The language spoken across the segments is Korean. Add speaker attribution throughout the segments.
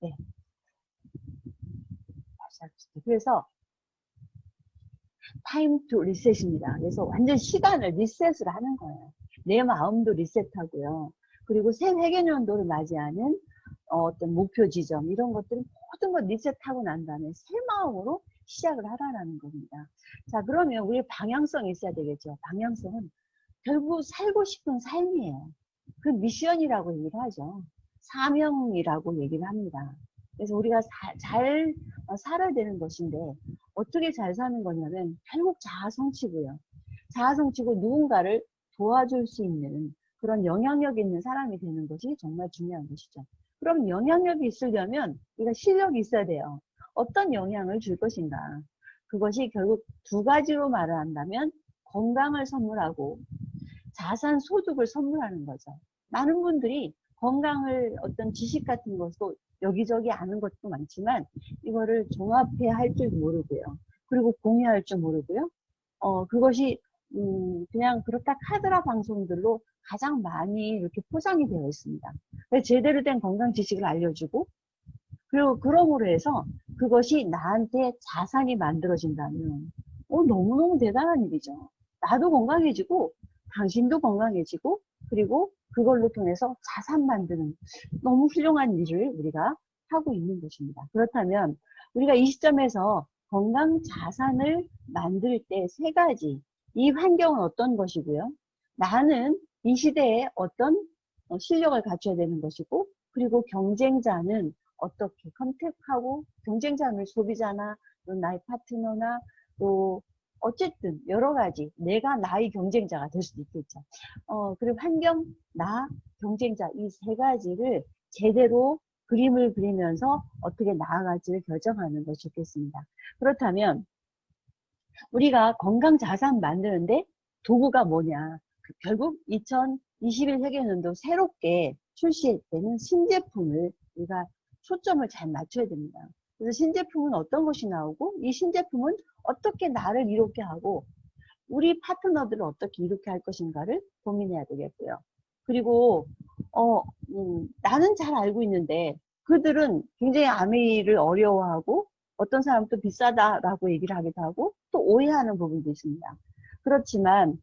Speaker 1: 네. 그래서 타임 투 리셋입니다. 그래서 완전 시간을 리셋을 하는 거예요. 내 마음도 리셋하고요. 그리고 새 회계년도를 맞이하는 어떤 목표 지점 이런 것들은 모든 걸 리셋하고 난 다음에 새 마음으로 시작을 하라는 겁니다. 자, 그러면 우리 방향성이 있어야 되겠죠. 방향성은 결국 살고 싶은 삶이에요. 그 미션이라고 얘기를 하죠. 사명이라고 얘기를 합니다. 그래서 우리가 잘 살아야 되는 것인데 어떻게 잘 사는 거냐면 결국 자아성취고요. 자아성취고 누군가를 도와줄 수 있는 그런 영향력 있는 사람이 되는 것이 정말 중요한 것이죠. 그럼 영향력이 있으려면 우리가 실력이 있어야 돼요. 어떤 영향을 줄 것인가. 그것이 결국 두 가지로 말을 한다면 건강을 선물하고 자산 소득을 선물하는 거죠. 많은 분들이 건강을 어떤 지식 같은 것도 여기저기 아는 것도 많지만 이거를 종합해야 할 줄 모르고요. 그리고 공유할 줄 모르고요. 그것이 그냥 그렇다 카드라 방송들로 가장 많이 이렇게 포장이 되어 있습니다. 제대로 된 건강 지식을 알려주고 그리고 그럼으로 해서 그것이 나한테 자산이 만들어진다면 너무너무 대단한 일이죠. 나도 건강해지고 당신도 건강해지고 그리고 그걸로 통해서 자산 만드는 너무 훌륭한 일을 우리가 하고 있는 것입니다. 그렇다면 우리가 이 시점에서 건강 자산을 만들 때 세 가지 이 환경은 어떤 것이고요. 나는 이 시대에 어떤 실력을 갖춰야 되는 것이고 그리고 경쟁자는 어떻게 컨택하고 경쟁자는 소비자나 또 나의 파트너나 또 어쨌든 여러 가지 내가 나의 경쟁자가 될 수도 있겠죠. 그리고 환경, 나, 경쟁자 이 세 가지를 제대로 그림을 그리면서 어떻게 나아갈지를 결정하는 것이 좋겠습니다. 그렇다면 우리가 건강 자산 만드는데 도구가 뭐냐? 결국 2021 회계년도 새롭게 출시되는 신제품을 우리가 초점을 잘 맞춰야 됩니다. 그래서 신제품은 어떤 것이 나오고 이 신제품은 어떻게 나를 이롭게 하고 우리 파트너들을 어떻게 이롭게 할 것인가를 고민해야 되겠고요. 그리고 나는 잘 알고 있는데 그들은 굉장히 아메이를 어려워하고 어떤 사람은 또 비싸다라고 얘기를 하기도 하고 또 오해하는 부분도 있습니다. 그렇지만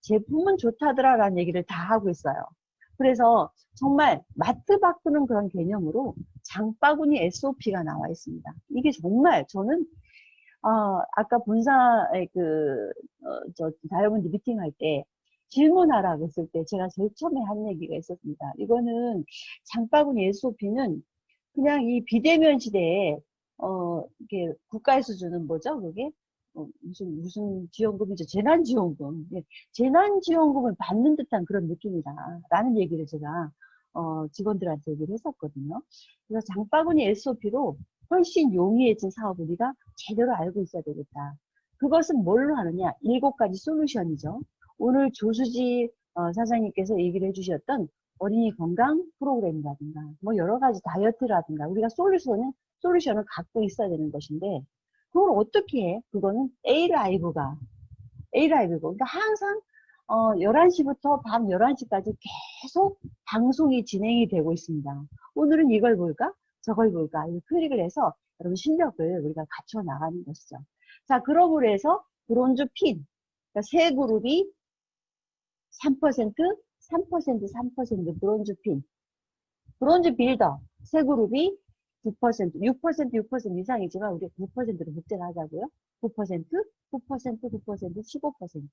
Speaker 1: 제품은 좋다더라라는 얘기를 다 하고 있어요. 그래서 정말 마트 바꾸는 그런 개념으로 장바구니 SOP가 나와 있습니다. 이게 정말 저는 아까 본사의 다이아몬드 미팅할 때 질문하라고 했을 때 제가 제일 처음에 한 얘기가 있었습니다. 이거는 장바구니 SOP는 그냥 이 비대면 시대에 이게 국가에서 주는 뭐죠? 그게 무슨 지원금이죠? 재난지원금. 예, 재난지원금을 받는 듯한 그런 느낌이다라는 얘기를 제가 직원들한테 얘기를 했었거든요. 그래서 장바구니 SOP로 훨씬 용이해진 사업을 우리가 제대로 알고 있어야 되겠다. 그것은 뭘로 하느냐? 7가지 솔루션이죠. 오늘 조수지 사장님께서 얘기를 해주셨던 어린이 건강 프로그램이라든가 뭐 여러 가지 다이어트라든가 우리가 솔루션을 갖고 있어야 되는 것인데 그걸 어떻게 해? 그거는 A라이브가 그러니까 항상 11시부터 밤 11시까지 계속 방송이 진행이 되고 있습니다. 오늘은 이걸 볼까? 저걸 볼까? 이 클릭을 해서 여러분 실력을 우리가 갖춰 나가는 것이죠. 자, 그러므로 해서 브론즈 핀, 그러니까 세 그룹이 3%, 3%, 3% 브론즈 핀, 브론즈 빌더 세 그룹이 9%, 6%, 6% 이상이지만 우리 9%로 목재를 하자고요. 9%, 9%, 9%, 15%.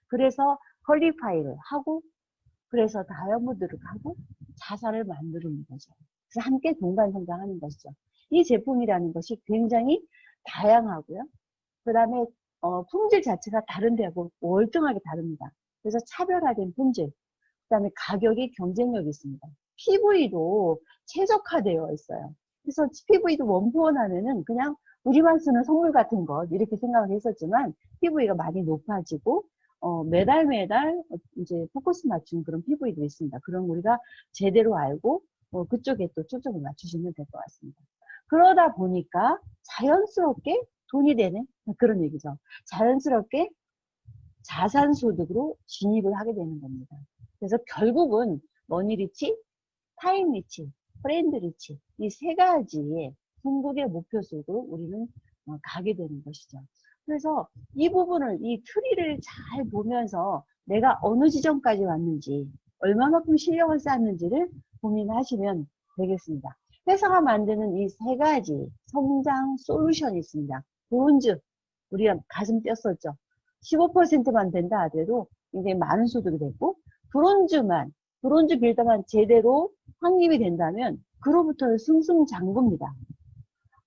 Speaker 1: 그래서 퀄리파이를 하고 그래서 다이아몬드를 가고 자산을 만드는 거죠. 그래서 함께 동반 성장하는 것이죠. 이 제품이라는 것이 굉장히 다양하고요. 그 다음에 품질 자체가 다른 데하고 월등하게 다릅니다. 그래서 차별화된 품질, 그 다음에 가격이 경쟁력이 있습니다. PV도 최적화되어 있어요. 그래서 PV도 원포원 하면은 그냥 우리만 쓰는 선물 같은 것 이렇게 생각을 했었지만 PV가 많이 높아지고 매달 이제 포커스 맞춘 그런 PV도 있습니다. 그럼 우리가 제대로 알고 그쪽에 또 초점을 맞추시면 될 것 같습니다. 그러다 보니까 자연스럽게 돈이 되는 그런 얘기죠. 자연스럽게 자산소득으로 진입을 하게 되는 겁니다. 그래서 결국은 머니 리치, 타임 리치 프렌드리치, 이 세 가지의 궁극의 목표 속으로 우리는 가게 되는 것이죠. 그래서 이 부분을, 이 트리를 잘 보면서 내가 어느 지점까지 왔는지, 얼마만큼 실력을 쌓았는지를 고민하시면 되겠습니다. 회사가 만드는 이 세 가지 성장 솔루션이 있습니다. 브론즈, 우리가 가슴 뛰었었죠. 15%만 된다 하더라도 굉장히 많은 소득이 됐고, 브론즈 빌더만 제대로 확립이 된다면 그로부터는 승승장구입니다.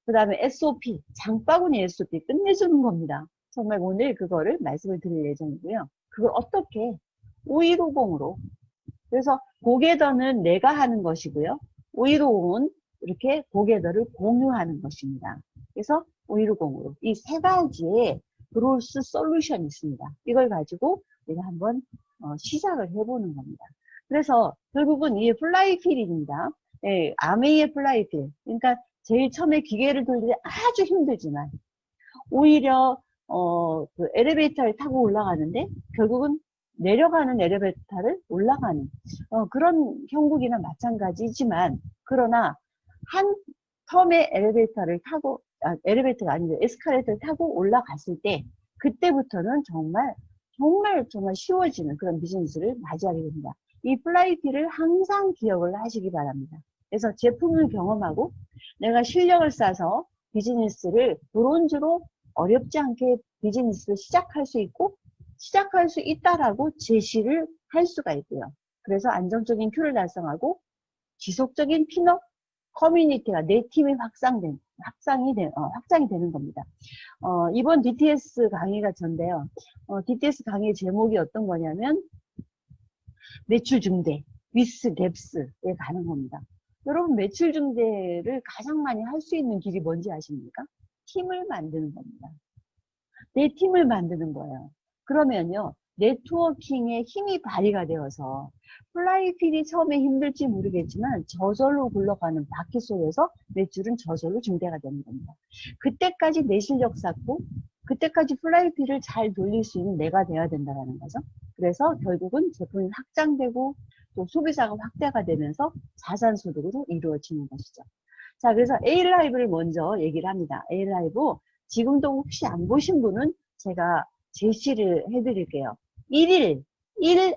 Speaker 1: 그 다음에 SOP, 장바구니 SOP 끝내주는 겁니다. 정말 오늘 그거를 말씀을 드릴 예정이고요. 그걸 어떻게 5150으로, 그래서 고개더는 내가 하는 것이고요. 5150은 이렇게 고개더를 공유하는 것입니다. 그래서 5150으로 이 세 가지의 그로스 솔루션이 있습니다. 이걸 가지고 우리가 한번 시작을 해보는 겁니다. 그래서 결국은 이 플라이휠입니다. 예, 아메이의 플라이휠. 그러니까 제일 처음에 기계를 돌릴 때 아주 힘들지만 오히려 그 엘리베이터를 타고 올라가는데 결국은 내려가는 엘리베이터를 올라가는 그런 형국이나 마찬가지지만, 그러나 한 텀의 엘리베이터를 타고, 엘리베이터가 아니죠, 에스컬레이터를 타고 올라갔을 때 그때부터는 정말 쉬워지는 그런 비즈니스를 맞이하게 됩니다. 이 플라이휠을 항상 기억을 하시기 바랍니다. 그래서 제품을 경험하고 내가 실력을 쌓아서 비즈니스를 브론즈로 어렵지 않게 비즈니스를 시작할 수 있고, 시작할 수 있다라고 제시를 할 수가 있고요. 그래서 안정적인 큐를 달성하고 지속적인 핀업 커뮤니티가 내 팀이 확장이 되는 겁니다. 이번 DTS 강의가 전데요. DTS 강의 제목이 어떤 거냐면 매출 증대, 위스 랩스에 가는 겁니다. 여러분, 매출 증대를 가장 많이 할 수 있는 길이 뭔지 아십니까? 팀을 만드는 겁니다. 내 팀을 만드는 거예요. 그러면요, 네트워킹의 힘이 발휘가 되어서 플라이휠이 처음에 힘들지 모르겠지만 저절로 굴러가는 바퀴 속에서 매출은 저절로 증대가 되는 겁니다. 그때까지 내 실력 쌓고 그때까지 플라이휠을 잘 돌릴 수 있는 내가 돼야 된다는 거죠. 그래서 결국은 제품이 확장되고 또 소비자가 확대가 되면서 자산소득으로 이루어지는 것이죠. 자, 그래서 A라이브를 먼저 얘기를 합니다. A라이브 지금도 혹시 안 보신 분은 제가 제시를 해드릴게요. 1일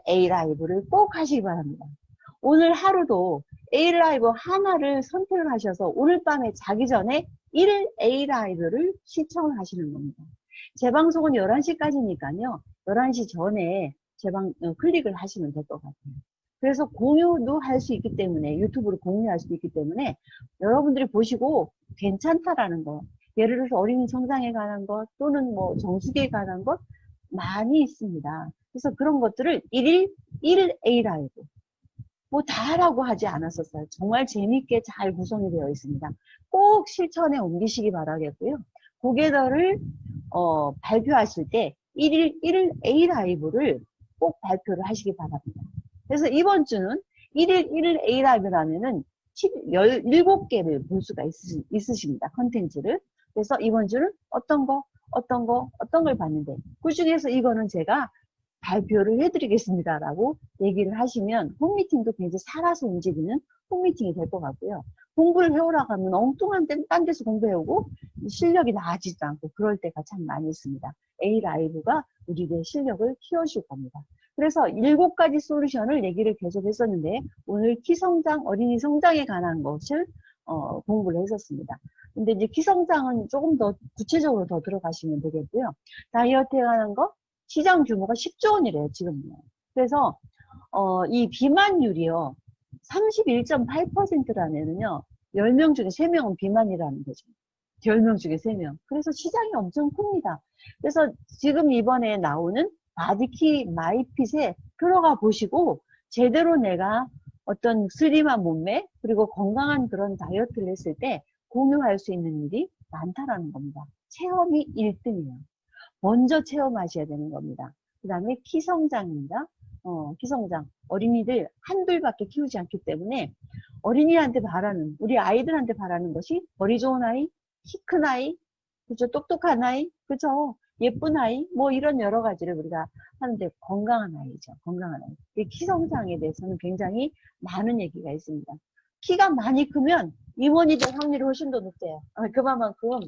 Speaker 1: A라이브를 꼭 하시기 바랍니다. 오늘 하루도 A라이브 하나를 선택을 하셔서 오늘 밤에 자기 전에 1일 A라이브를 시청을 하시는 겁니다. 제 방송은 11시까지니까요. 11시 전에 클릭을 하시면 될 것 같아요. 그래서 공유도 할 수 있기 때문에, 유튜브로 공유할 수도 있기 때문에 여러분들이 보시고 괜찮다라는 거, 예를 들어서 어린이 성장에 관한 것 또는 뭐 정수기에 관한 것 많이 있습니다. 그래서 그런 것들을 1일 A라이브 뭐 다라고 하지 않았었어요. 정말 재밌게 잘 구성이 되어 있습니다. 꼭 실천에 옮기시기 바라겠고요. 고개더를 발표하실 때 1일 A라이브를 꼭 발표를 하시기 바랍니다. 그래서 이번 주는 1일 A라이브라면은 17개를 볼 수가 있으십니다. 컨텐츠를. 그래서 이번 주는 어떤 걸 봤는데 그 중에서 이거는 제가 발표를 해드리겠습니다라고 얘기를 하시면 홈미팅도 굉장히 살아서 움직이는 홈미팅이 될 것 같고요. 공부를 해오라고 하면 엉뚱한 딴 데서 공부해오고 실력이 나아지지도 않고 그럴 때가 참 많이 있습니다. A라이브가 우리의 실력을 키워줄 겁니다. 그래서 7가지 솔루션을 얘기를 계속 했었는데 오늘 키성장, 어린이 성장에 관한 것을 공부를 했었습니다. 근데 이제 키성장은 조금 더 구체적으로 더 들어가시면 되겠고요. 다이어트에 관한 거, 시장 규모가 10조 원이래요, 지금요. 그래서 이 비만율이요, 31.8%라면은요, 10명 중에 3명은 비만이라는 거죠. 10명 중에 3명. 그래서 시장이 엄청 큽니다. 그래서 지금 이번에 나오는 바디키 마이핏에 들어가 보시고 제대로 내가 어떤 슬림한 몸매 그리고 건강한 그런 다이어트를 했을 때 공유할 수 있는 일이 많다라는 겁니다. 체험이 1등이에요. 먼저 체험하셔야 되는 겁니다. 그 다음에 키성장입니다. 키성장. 어린이들 한둘밖에 키우지 않기 때문에 어린이한테 바라는, 우리 아이들한테 바라는 것이 머리 좋은 아이, 키 큰 아이, 그죠? 똑똑한 아이, 그죠? 예쁜 아이, 뭐 이런 여러 가지를 우리가 하는데 건강한 아이죠. 건강한 아이. 이 키성장에 대해서는 굉장히 많은 얘기가 있습니다. 키가 많이 크면 임원이 될 확률이 훨씬 더 높대요. 그만큼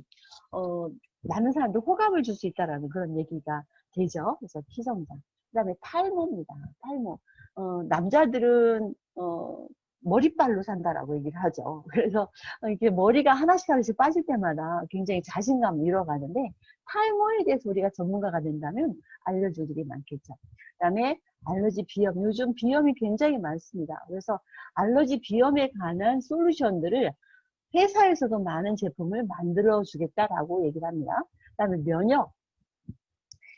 Speaker 1: 많은 사람들 호감을 줄 수 있다라는 그런 얘기가 되죠. 그래서 키 성장. 그 다음에 탈모입니다. 탈모. 남자들은 머리빨로 산다라고 얘기를 하죠. 그래서 이게 머리가 하나씩 하나씩 빠질 때마다 굉장히 자신감을 잃어가는데, 탈모에 대해서 우리가 전문가가 된다면 알려줄 일이 많겠죠. 그 다음에 알러지 비염. 요즘 비염이 굉장히 많습니다. 그래서 알러지 비염에 관한 솔루션들을 회사에서도 많은 제품을 만들어 주겠다라고 얘기를 합니다. 그 다음에 면역.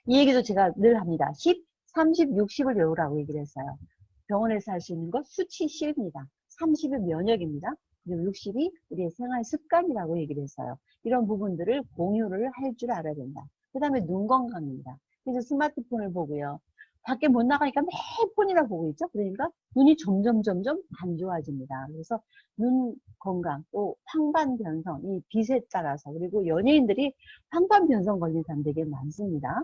Speaker 1: 이 얘기도 제가 늘 합니다. 10, 30, 60을 외우라고 얘기를 했어요. 병원에서 할 수 있는 것 수치 10입니다. 30은 면역입니다. 그리고 60이 우리의 생활 습관이라고 얘기를 했어요. 이런 부분들을 공유를 할 줄 알아야 된다. 그 다음에 눈 건강입니다. 그래서 스마트폰을 보고요. 밖에 못 나가니까 매일 폰이나 보고 있죠. 그러니까 눈이 점점 안 좋아집니다. 그래서 눈 건강, 또 황반 변성, 이 빛에 따라서, 그리고 연예인들이 황반 변성 걸린 사람 되게 많습니다.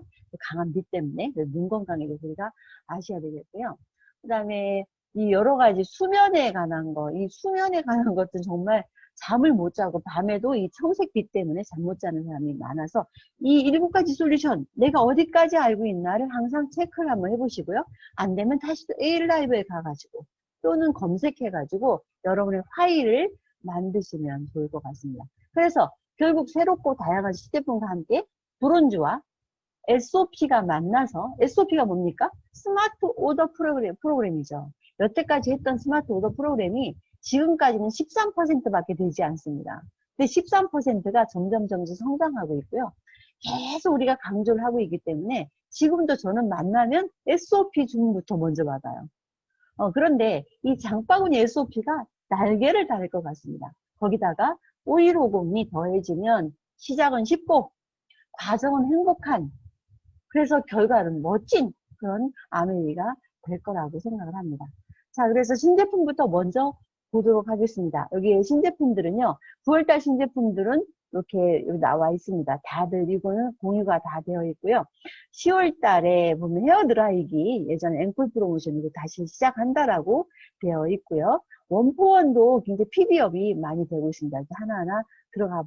Speaker 1: 강한 빛 때문에. 그래서 눈 건강에 대해서 우리가 아셔야 되겠고요. 그 다음에 이 여러 가지 수면에 관한 거, 이 수면에 관한 것들은 정말 잠을 못 자고 밤에도 이 청색빛 때문에 잠 못 자는 사람이 많아서 이 7가지 솔루션, 내가 어디까지 알고 있나를 항상 체크를 한번 해보시고요. 안 되면 다시 또 에일라이브에 가가지고 또는 검색해가지고 여러분의 파일을 만드시면 좋을 것 같습니다. 그래서 결국 새롭고 다양한 시제품과 함께 브론즈와 SOP가 만나서, SOP가 뭡니까? 스마트 오더 프로그램이죠. 여태까지 했던 스마트 오더 프로그램이 지금까지는 13%밖에 되지 않습니다. 근데 13%가 점점 성장하고 있고요. 계속 우리가 강조를 하고 있기 때문에 지금도 저는 만나면 SOP 주문부터 먼저 받아요. 그런데 이 장바구니 SOP가 날개를 달을 것 같습니다. 거기다가 5150이 더해지면 시작은 쉽고 과정은 행복한, 그래서 결과는 멋진 그런 아메리가 될 거라고 생각을 합니다. 자, 그래서 신제품부터 먼저 보도록 하겠습니다. 여기 신제품들은요, 9월달 신제품들은 이렇게 여기 나와 있습니다. 다들 이거는 공유가 다 되어 있고요. 10월달에 보면 헤어드라이기 예전에 앵콜 프로모션으로 다시 시작한다라고 되어 있고요. 원포원도 굉장히 PD업이 많이 되고 있습니다. 하나하나 들어가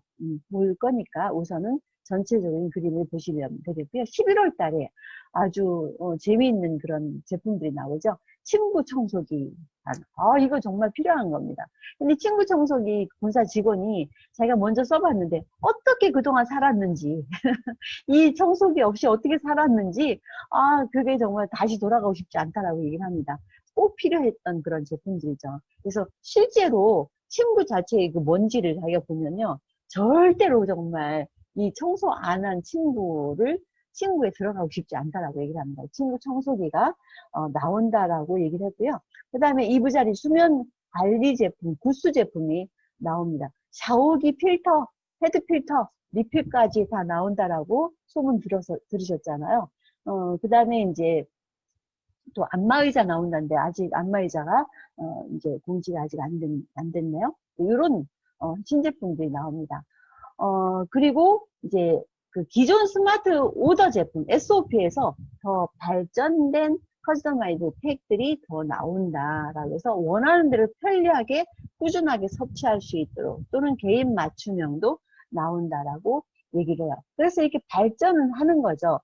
Speaker 1: 볼 거니까 우선은 전체적인 그림을 보시면 되겠고요. 11월 달에 아주 재미있는 그런 제품들이 나오죠. 침구 청소기. 이거 정말 필요한 겁니다. 근데 침구 청소기 본사 직원이 자기가 먼저 써봤는데 어떻게 그동안 살았는지 이 청소기 없이 어떻게 살았는지 그게 정말 다시 돌아가고 싶지 않다라고 얘기를 합니다. 꼭 필요했던 그런 제품들이죠. 그래서 실제로 침구 자체의 그 먼지를 자기가 보면요. 절대로 정말 이 청소 안 한 친구에 들어가고 싶지 않다라고 얘기를 합니다. 친구 청소기가 나온다라고 얘기를 했고요. 그 다음에 이부자리 수면 관리 제품, 구스 제품이 나옵니다. 샤워기 필터, 헤드 필터, 리필까지 다 나온다라고 소문 들으셨잖아요. 그 다음에 이제 또 안마의자 나온다는데 아직 안마의자가 이제 공지가 아직 안 됐네요. 이런 신제품들이 나옵니다. 그리고 이제 그 기존 스마트 오더 제품 SOP에서 더 발전된 커스터마이즈 팩들이 더 나온다라고 해서 원하는 대로 편리하게 꾸준하게 섭취할 수 있도록, 또는 개인 맞춤형도 나온다라고 얘기를 해요. 그래서 이렇게 발전을 하는 거죠.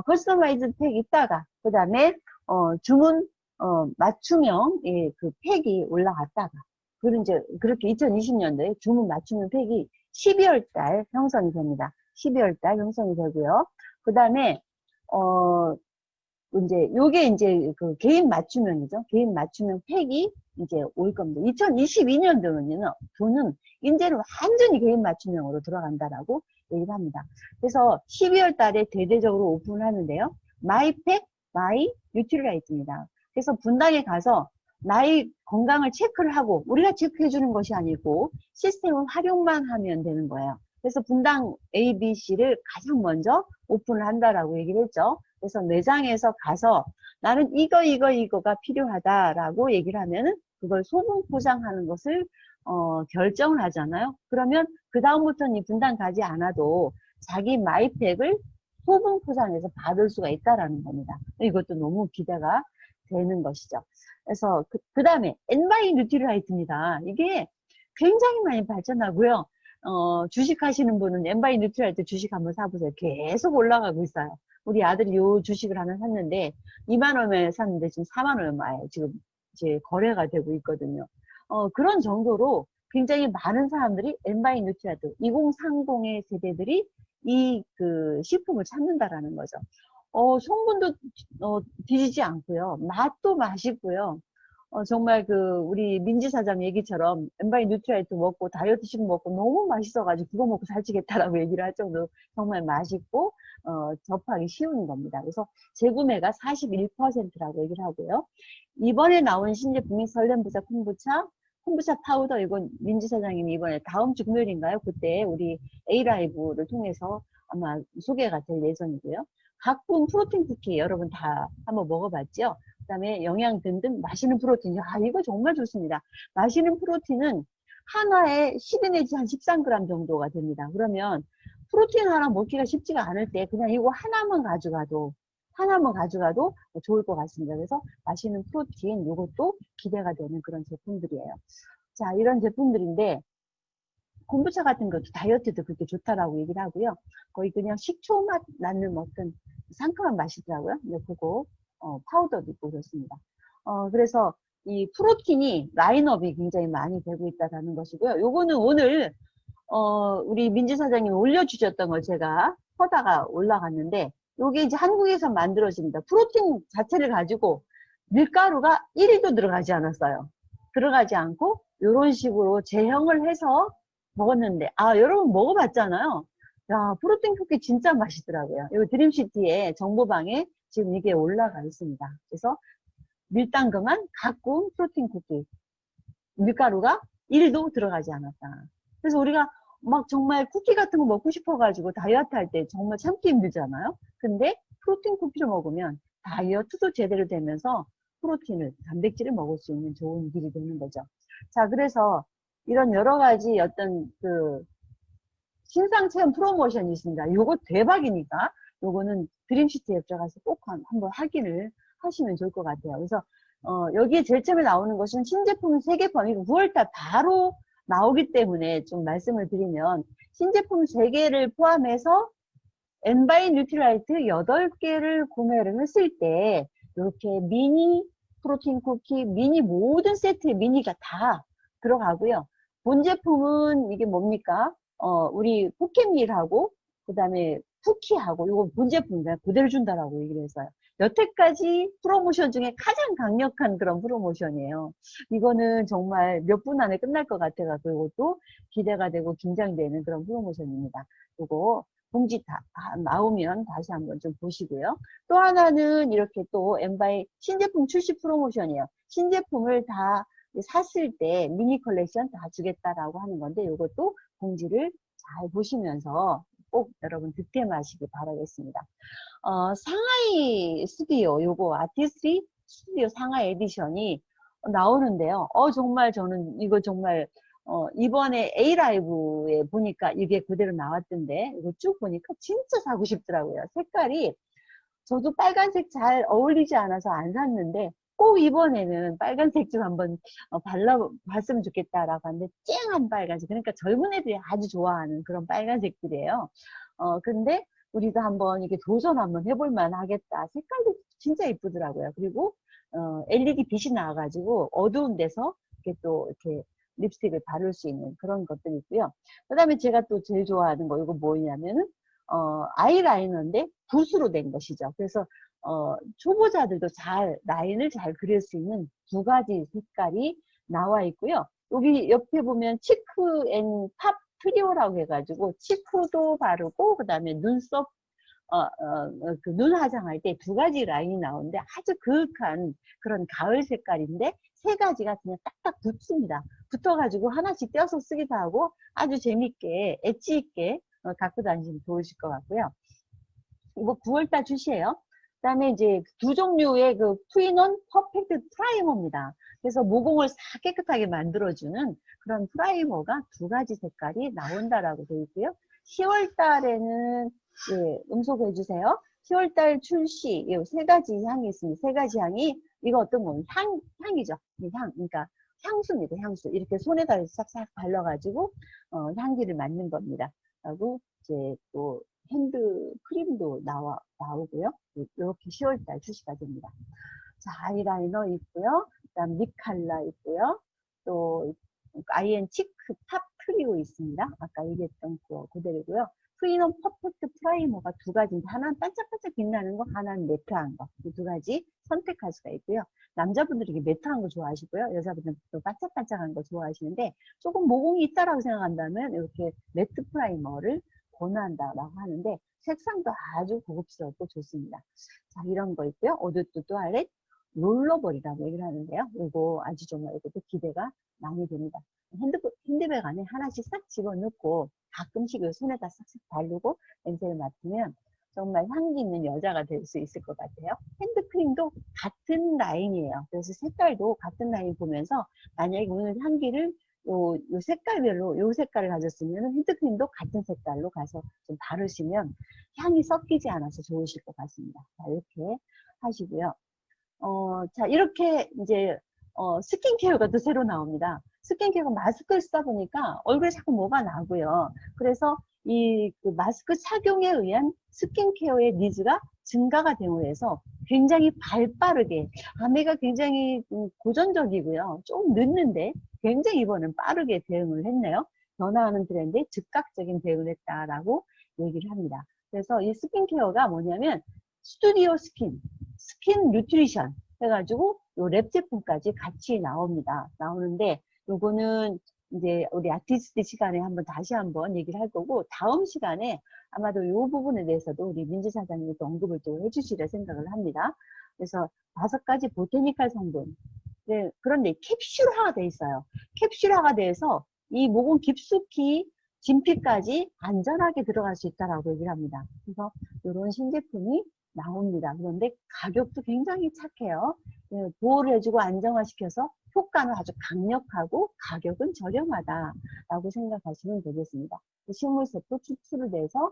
Speaker 1: 커스터마이즈 팩 있다가 그 다음에 주문 맞춤형 그 팩이 올라갔다가, 그리고 이제 그렇게 2020년도에 주문 맞춤형 팩이 12월 달 형성이 됩니다. 12월 달 형성이 되고요. 그 다음에, 요게 이제 그 개인 맞춤형이죠. 개인 맞춤형 팩이 이제 올 겁니다. 2022년도는 이제는 완전히 개인 맞춤형으로 들어간다라고 얘기를 합니다. 그래서 12월 달에 대대적으로 오픈을 하는데요. 마이팩, 마이 뉴트리라이트입니다. 그래서 분당에 가서 나의 건강을 체크를 하고, 우리가 체크해 주는 것이 아니고 시스템을 활용만 하면 되는 거예요. 그래서 분당 ABC를 가장 먼저 오픈을 한다라고 얘기를 했죠. 그래서 매장에서 가서 나는 이거가 필요하다라고 얘기를 하면은 그걸 소분 포장하는 것을 결정을 하잖아요. 그러면 그 다음부터는 이 분당 가지 않아도 자기 마이팩을 소분 포장해서 받을 수가 있다라는 겁니다. 이것도 너무 기대가 되는 것이죠. 그래서 그 다음에 엔바이 뉴트리라이트입니다. 이게 굉장히 많이 발전하고요. 주식 하시는 분은 엔바이 뉴트리라이트 주식 한번 사보세요. 계속 올라가고 있어요. 우리 아들이 요 주식을 하나 샀는데 2만 원에 샀는데 지금 4만 원에 지금 이제 거래가 되고 있거든요. 그런 정도로 굉장히 많은 사람들이 엔바이 뉴트리라이트 2030의 세대들이 이 그 식품을 찾는다라는 거죠. 성분도 뒤지지 않고요. 맛도 맛있고요. 정말 우리 민지 사장 얘기처럼 엔바이 뉴트라이트 먹고 다이어트식 먹고 너무 맛있어가지고 그거 먹고 살찌겠다라고 얘기를 할 정도로 정말 맛있고, 접하기 쉬운 겁니다. 그래서 재구매가 41%라고 얘기를 하고요. 이번에 나온 신제품이 설렘부자 콤부차 파우더, 이건 민지 사장님이 이번에 다음 주 금요일인가요? 그때 우리 A라이브를 통해서 아마 소개가 될 예정이고요. 각군 프로틴 쿠키 여러분 다 한번 먹어봤죠? 그 다음에 영양 등등 마시는 프로틴. 이거 정말 좋습니다. 마시는 프로틴은 하나에 12 내지 한 13g 정도가 됩니다. 그러면 프로틴 하나 먹기가 쉽지가 않을 때 그냥 이거 하나만 가져가도 좋을 것 같습니다. 그래서 마시는 프로틴 이것도 기대가 되는 그런 제품들이에요. 자, 이런 제품들인데 콤부차 같은 것도 다이어트도 그렇게 좋다라고 얘기를 하고요. 거의 그냥 식초 맛 나는 어떤 상큼한 맛이더라고요. 근데 그거 파우더도 있고 그렇습니다. 그래서 이 프로틴이 라인업이 굉장히 많이 되고 있다는 것이고요. 요거는 오늘 우리 민지 사장님이 올려주셨던 걸 제가 퍼다가 올라갔는데 요게 이제 한국에서 만들어집니다. 프로틴 자체를 가지고 밀가루가 1도 들어가지 않았어요. 들어가지 않고 요런 식으로 제형을 해서 먹었는데 여러분 먹어봤잖아요. 야, 프로틴 쿠키 진짜 맛있더라고요. 여기 드림시티의 정보방에 지금 이게 올라가 있습니다. 그래서 밀당금한 가꾼 프로틴 쿠키, 밀가루가 1도 들어가지 않았다. 그래서 우리가 막 정말 쿠키 같은 거 먹고 싶어가지고 다이어트 할 때 정말 참기 힘들잖아요. 근데 프로틴 쿠키를 먹으면 다이어트도 제대로 되면서 단백질을 먹을 수 있는 좋은 길이 되는 거죠. 자, 그래서 이런 여러 가지 어떤 신상 체험 프로모션이 있습니다. 요거 대박이니까 요거는 드림시티에 들어가서 꼭 한번 확인을 하시면 좋을 것 같아요. 그래서 여기에 제일 처음에 나오는 것은 신제품 3개 포함이고 9월달 바로 나오기 때문에 좀 말씀을 드리면 신제품 3개를 포함해서 엔바이 뉴트리라이트 8개를 구매를 했을 때 이렇게 미니 프로틴 쿠키, 미니 모든 세트에 미니가 다 들어가고요. 본 제품은 이게 뭡니까? 우리 포켓밀하고 그 다음에 쿠키하고 이거 본 제품 그대로 준다라고 얘기를 했어요. 여태까지 프로모션 중에 가장 강력한 그런 프로모션이에요. 이거는 정말 몇 분 안에 끝날 것 같아가지고 이것도 기대가 되고 긴장되는 그런 프로모션입니다. 이거 봉지 다 나오면 다시 한번 좀 보시고요. 또 하나는 이렇게 또 엔바이 신제품 출시 프로모션이에요. 신제품을 다 샀을 때 미니 컬렉션 다 주겠다라고 하는 건데 이것도 공지를 잘 보시면서 꼭 여러분 득템하시기 바라겠습니다. 상하이 스튜디오 요거 아티스트 스튜디오 상하이 에디션이 나오는데요. 정말 저는 이거 정말 이번에 A라이브에 보니까 이게 그대로 나왔던데 이거 쭉 보니까 진짜 사고 싶더라고요. 색깔이 저도 빨간색 잘 어울리지 않아서 안 샀는데 꼭 이번에는 빨간색 좀 한번 발라봤으면 좋겠다라고 하는데 쨍한 빨간색, 그러니까 젊은 애들이 아주 좋아하는 그런 빨간색들이에요. 근데 우리도 한번 이게 도전 한번 해볼 만하겠다. 색깔도 진짜 이쁘더라고요. 그리고 LED 빛이 나와가지고 어두운 데서 이렇게 또 이렇게 립스틱을 바를 수 있는 그런 것들이 있고요. 그 다음에 제가 또 제일 좋아하는 거 이거 뭐냐면은 아이라이너인데 붓으로 된 것이죠. 그래서 초보자들도 라인을 잘 그릴 수 있는 2가지 색깔이 나와 있고요. 여기 옆에 보면 치크 앤 팝 트리오라고 해가지고 치크도 바르고 그 다음에 눈썹 눈 화장할 때 2가지 라인이 나오는데 아주 그윽한 그런 가을 색깔인데 3가지가 그냥 딱딱 붙습니다. 붙어가지고 하나씩 떼어서 쓰기도 하고 아주 재밌게 엣지 있게 갖고 다니시면 좋으실 것 같고요. 이거 9월달 출시예요. 그 다음에 이제 2종류의 그 투인원 퍼펙트 프라이머입니다. 그래서 모공을 싹 깨끗하게 만들어주는 그런 프라이머가 2가지 색깔이 나온다라고 되어 있고요. 10월 달에는 음소거 해주세요. 10월 달 출시 3가지 향이 있습니다. 3가지 향이 이거 어떤 거는 향이죠. 이 향, 그러니까 향수입니다. 향수. 이렇게 손에다 싹싹 발라가지고 향기를 맡는 겁니다. 하고 이제 또 핸드 크림도 나오고요. 이렇게 10월달 출시가 됩니다. 자, 아이라이너 있고요. 그다음 립 칼라 있고요. 또 아이엔 치크 탑 트리오 있습니다. 아까 얘기했던 그대로고요. 트윈온 퍼펙트 프라이머가 두 가지인데 하나는 반짝반짝 빛나는 거, 하나는 매트한 거. 이 두 가지 선택할 수가 있고요. 남자분들이 이게 매트한 거 좋아하시고요. 여자분들은 또 반짝반짝한 거 좋아하시는데 조금 모공이 있다라고 생각한다면 이렇게 매트 프라이머를 권한다라고 하는데 색상도 아주 고급스럽고 좋습니다. 자, 이런 거 있고요. 오드투 투알렛 롤러볼이라고 얘기를 하는데요. 이거 아주 정말 이것도 기대가 많이 됩니다. 핸드백 안에 하나씩 싹 집어넣고 가끔씩 손에다 싹싹 바르고 냄새를 맡으면 정말 향기 있는 여자가 될 수 있을 것 같아요. 핸드크림도 같은 라인이에요. 그래서 색깔도 같은 라인 보면서 만약에 오늘 향기를 요 색깔별로 요 색깔을 가졌으면 핸드크림도 같은 색깔로 가서 좀 바르시면 향이 섞이지 않아서 좋으실 것 같습니다. 자, 이렇게 하시고요. 자, 이렇게 이제 스킨케어가 또 새로 나옵니다. 스킨케어가 마스크를 쓰다 보니까 얼굴에 자꾸 뭐가 나고요. 그래서 그 마스크 착용에 의한 스킨케어의 니즈가 증가가 되고 해서 굉장히 발빠르게, 아내가 굉장히 고전적이고요. 좀 늦는데 굉장히 이번엔 빠르게 대응을 했네요. 변화하는 트렌드에 즉각적인 대응을 했다라고 얘기를 합니다. 그래서 이 스킨케어가 뭐냐면 스튜디오 스킨 뉴트리션 해가지고 요 랩 제품까지 같이 나오는데 요거는 이제 우리 아티스트 시간에 다시 한번 얘기를 할 거고 다음 시간에 아마도 요 부분에 대해서도 우리 민지 사장님이 또 언급을 또 해주시려 생각을 합니다. 그래서 5가지 보테니컬 성분. 네, 그런데 캡슐화가 돼 있어요. 캡슐화가 돼서 이 모공 깊숙이 진피까지 안전하게 들어갈 수 있다라고 얘기를 합니다. 그래서 이런 신제품이 나옵니다. 그런데 가격도 굉장히 착해요. 보호를 해주고 안정화시켜서 효과는 아주 강력하고 가격은 저렴하다라고 생각하시면 되겠습니다. 식물세포 추출을 돼서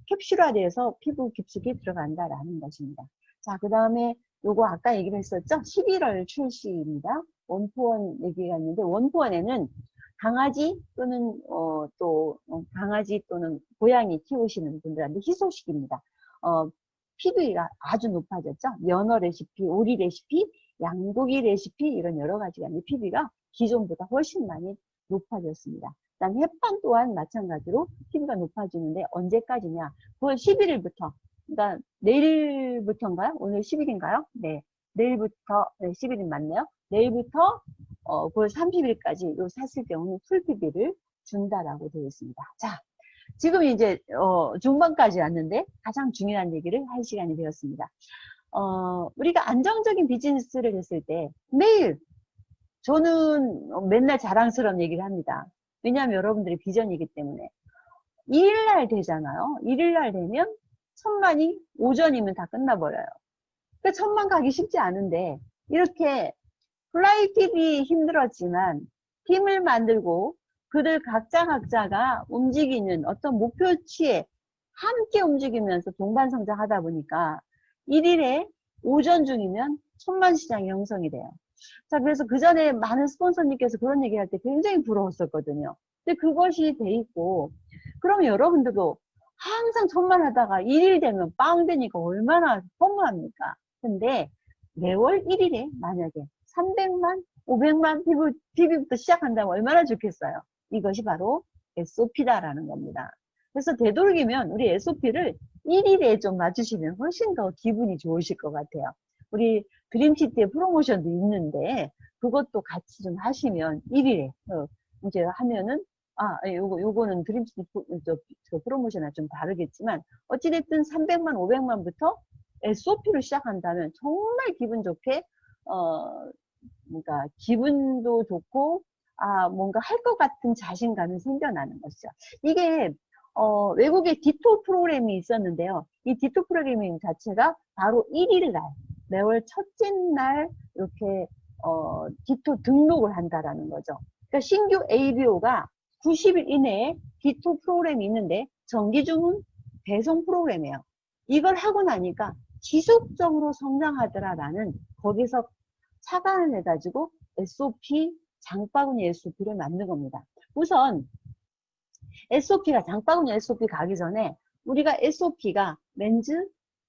Speaker 1: 캡슐화돼서 피부 깊숙이 들어간다라는 것입니다. 자, 그 다음에 요거 아까 얘기를 했었죠? 11월 출시입니다. 원포원 얘기가 있는데 원포원에는 강아지 또는 강아지 또는 고양이 키우시는 분들한테 희소식입니다. PB가 아주 높아졌죠. 연어 레시피, 오리 레시피, 양고기 레시피 이런 여러 가지가 PB가 기존보다 훨씬 많이 높아졌습니다. 그다음 햇반 또한 마찬가지로 PB가 높아지는데 언제까지냐? 9월 11일부터 그러니까 내일부터인가요? 오늘 10일인가요? 네. 내일부터, 네, 10일이 맞네요. 내일부터 9월 30일까지 요 샀을 경우는 풀 PB를 준다라고 되어 있습니다. 자, 지금 이제 중반까지 왔는데 가장 중요한 얘기를 할 시간이 되었습니다. 우리가 안정적인 비즈니스를 했을 때 매일 저는 맨날 자랑스러운 얘기를 합니다. 왜냐하면 여러분들의 비전이기 때문에 1일날 되잖아요. 1일날 되면 1000만이 오전이면 다 끝나버려요. 그러니까 1000만 가기 쉽지 않은데 이렇게 플라이 TV 힘들었지만 팀을 만들고 그들 각자가 움직이는 어떤 목표치에 함께 움직이면서 동반성장하다 보니까 1일에 오전 중이면 1000만 시장이 형성이 돼요. 자, 그래서 그 전에 많은 스폰서님께서 그런 얘기 할 때 굉장히 부러웠었거든요. 근데 그것이 돼 있고, 그러면 여러분들도 항상 1000만 하다가 1일 되면 빵 되니까 얼마나 허무합니까? 근데 매월 1일에 만약에 300만, 500만 PB부터 시작한다면 얼마나 좋겠어요. 이것이 바로 SOP다라는 겁니다. 그래서 되도록이면 우리 SOP를 1일에 좀 맞추시면 훨씬 더 기분이 좋으실 것 같아요. 우리 드림시티의 프로모션도 있는데 그것도 같이 좀 하시면 1일에 이제 하면은 요거는 드림시티 프로모션이랑 좀 다르겠지만 어찌됐든 300만, 500만부터 SOP를 시작한다면 정말 기분 좋게 뭔가 기분도 좋고 뭔가 할 것 같은 자신감이 생겨나는 것이죠. 이게 외국에 디토 프로그램이 있었는데요. 이 디토 프로그래밍 자체가 바로 1일날 매월 첫째 날 이렇게 디토 등록을 한다라는 거죠. 그러니까 신규 ABO가 90일 이내에 디토 프로그램이 있는데 정기주문 배송 프로그램이에요. 이걸 하고 나니까 지속적으로 성장하더라라는 거기서 착안을 해가지고 SOP, 장바구니 SOP를 만든 겁니다. 우선 SOP가 장바구니 SOP 가기 전에 우리가 SOP가 맨즈,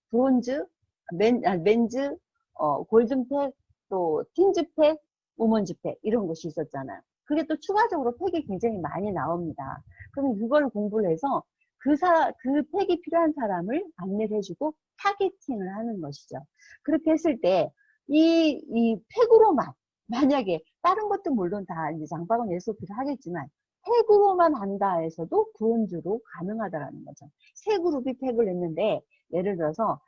Speaker 1: 브론즈, 맨즈, 골든팩, 또 틴즈팩, 우먼즈팩 이런 것이 있었잖아요. 그게 또 추가적으로 팩이 굉장히 많이 나옵니다. 그러면 그걸 공부를 해서 그 팩이 필요한 사람을 안내를 해주고 타겟팅을 하는 것이죠. 그렇게 했을 때 이 팩으로만 만약에 다른 것도 물론 다 이제 장바구니 SOP를 하겠지만 팩으로만 한다 해서도 브론즈로 가능하다라는 거죠. 세 그룹이 팩을 했는데 예를 들어서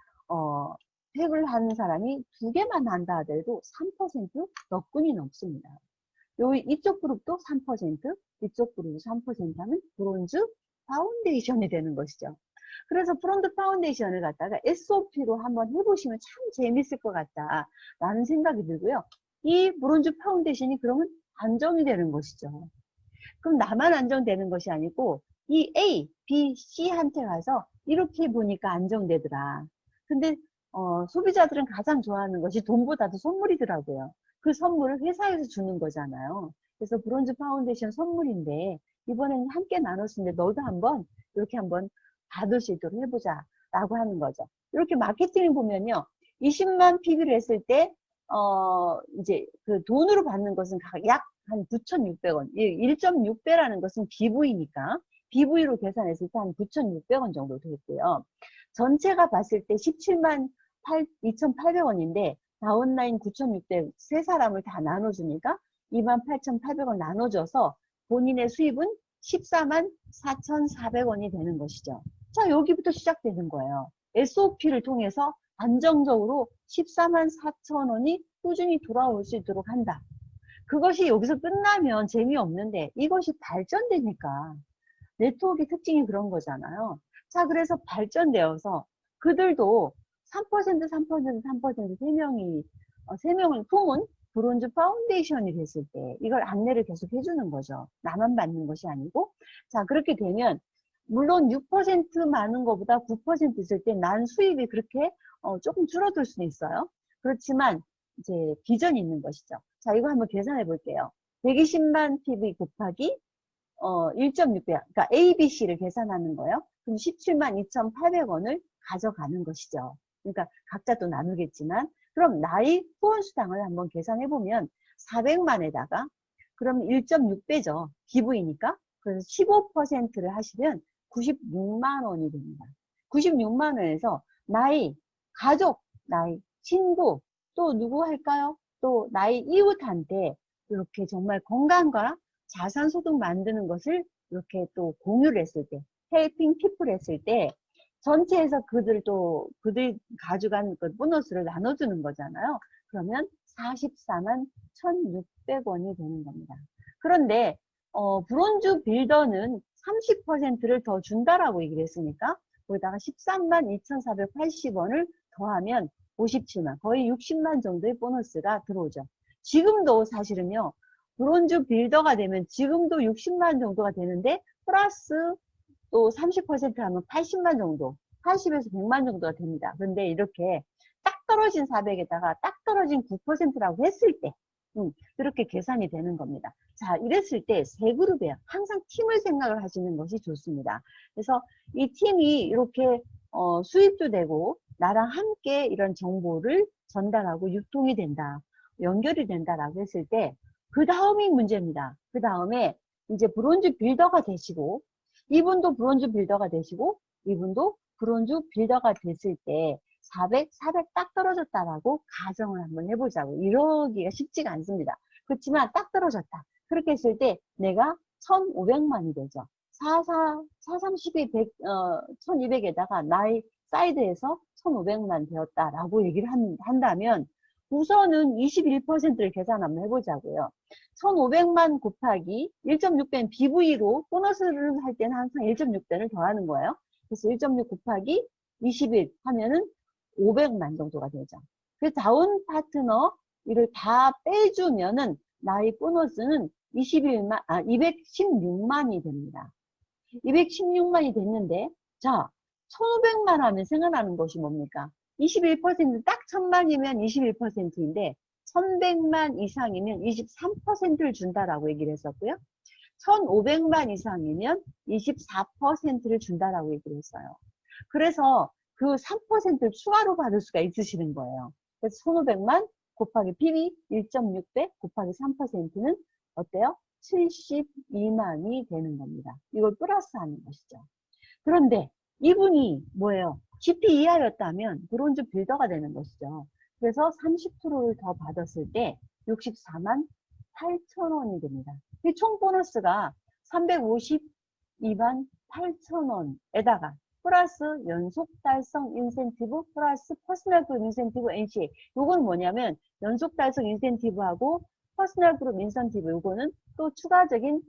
Speaker 1: 팩을 하는 사람이 2개만 한다 하더라도 3% 너끈이 넘습니다. 이쪽 그룹도 3%, 이쪽 그룹도 3% 하면 브론즈 파운데이션이 되는 것이죠. 그래서 브론즈 파운데이션을 갖다가 SOP로 한번 해보시면 참 재밌을 것 같다라는 생각이 들고요. 이 브론즈 파운데이션이 그러면 안정이 되는 것이죠. 그럼 나만 안정되는 것이 아니고 이 A, B, C한테 가서 이렇게 보니까 안정되더라. 근데 소비자들은 가장 좋아하는 것이 돈보다도 선물이더라고요. 그 선물을 회사에서 주는 거잖아요. 그래서 브론즈 파운데이션 선물인데 이번에는 함께 나눴는데 너도 한번 이렇게 한번 받을 수 있도록 해보자 라고 하는 거죠. 이렇게 마케팅을 보면요. 20만 PB를 했을 때 이제 그 돈으로 받는 것은 약 한 9,600원. 1.6배라는 것은 BV니까 BV로 계산했을 때 한 9,600원 정도 되겠고요. 전체가 봤을 때 17만 2,800원인데 다운라인 9,600 세 사람을 다 나눠주니까 28,800원 나눠줘서 본인의 수입은 14만 4,400원이 되는 것이죠. 자, 여기부터 시작되는 거예요. SOP를 통해서 안정적으로 14만 4천원이 꾸준히 돌아올 수 있도록 한다. 그것이 여기서 끝나면 재미없는데 이것이 발전되니까 네트워크의 특징이 그런 거잖아요. 자, 그래서 발전되어서 그들도 3%, 3%, 3%, 3명을 품은 브론즈 파운데이션이 됐을 때 이걸 안내를 계속 해주는 거죠. 나만 받는 것이 아니고. 자, 그렇게 되면 물론 6% 많은 것보다 9% 있을 때 난 수입이 그렇게 조금 줄어들 수는 있어요. 그렇지만 이제 비전이 있는 것이죠. 자, 이거 한번 계산해 볼게요. 120만 PV 곱하기 1.6배, 그러니까 A, B, C를 계산하는 거예요. 그럼 17만 2,800원을 가져가는 것이죠. 그러니까 각자 또 나누겠지만, 그럼 나의 후원수당을 한번 계산해 보면 400만에다가 그럼 1.6배죠. 기부이니까. 그래서 15%를 하시면 96만 원이 됩니다. 96만 원에서 나의 가족, 나의 친구, 또 누구 할까요? 또 나의 이웃한테 이렇게 정말 건강과 자산소득 만드는 것을 이렇게 또 공유를 했을 때, 헬핑 피플 했을 때, 전체에서 그들이 가져간 그 보너스를 나눠주는 거잖아요. 그러면 44만 1,600원이 되는 겁니다. 그런데, 브론즈 빌더는 30%를 더 준다라고 얘기를 했으니까, 거기다가 13만 2,480원을 더하면 57만, 거의 60만 정도의 보너스가 들어오죠. 지금도 사실은요, 브론즈 빌더가 되면 지금도 60만 정도가 되는데 플러스 또 30% 하면 80만 정도, 80에서 100만 정도가 됩니다. 그런데 이렇게 딱 떨어진 400에다가 딱 떨어진 9%라고 했을 때 그렇게 계산이 되는 겁니다. 자, 이랬을 때 세 그룹이에요. 항상 팀을 생각을 하시는 것이 좋습니다. 그래서 이 팀이 이렇게 수입도 되고 나랑 함께 이런 정보를 전달하고 유통이 된다, 연결이 된다라고 했을 때 그 다음이 문제입니다. 그 다음에 이제 브론즈 빌더가 되시고 이분도 브론즈 빌더가 되시고 이분도 브론즈 빌더가 됐을 때 400 딱 떨어졌다라고 가정을 한번 해보자고. 이러기가 쉽지가 않습니다. 그렇지만 딱 떨어졌다. 그렇게 했을 때 내가 1,500만이 되죠. 430이 1,200에다가 나의 사이드에서 1,500만 되었다라고 얘기를 한다면 우선은 21%를 계산 한번 해보자고요. 1,500만 곱하기 1.6배는 BV로 보너스를 할 때는 항상 1.6배를 더하는 거예요. 그래서 1.6 곱하기 21 하면은 500만 정도가 되죠. 그 다운 파트너 이를 다 빼주면은 나의 보너스는 216만이 됩니다. 216만이 됐는데, 자, 1,500만 하면 생각나는 것이 뭡니까? 딱 1000만이면 21%인데 1100만 이상이면 23%를 준다라고 얘기를 했었고요. 1500만 이상이면 24%를 준다라고 얘기를 했어요. 그래서 그 3%를 추가로 받을 수가 있으시는 거예요. 그래서 1500만 곱하기 PB 1.6배 곱하기 3%는 어때요? 72만이 되는 겁니다. 이걸 플러스 하는 것이죠. 그런데 이분이 뭐예요? GP 이하였다면 브론즈 빌더가 되는 것이죠. 그래서 30%를 더 받았을 때 64만 8천 원이 됩니다. 이 총 보너스가 352만 8천 원에다가 플러스 연속 달성 인센티브 플러스 퍼스널 그룹 인센티브 NCA. 요건 뭐냐면 연속 달성 인센티브하고 퍼스널 그룹 인센티브 요거는 또 추가적인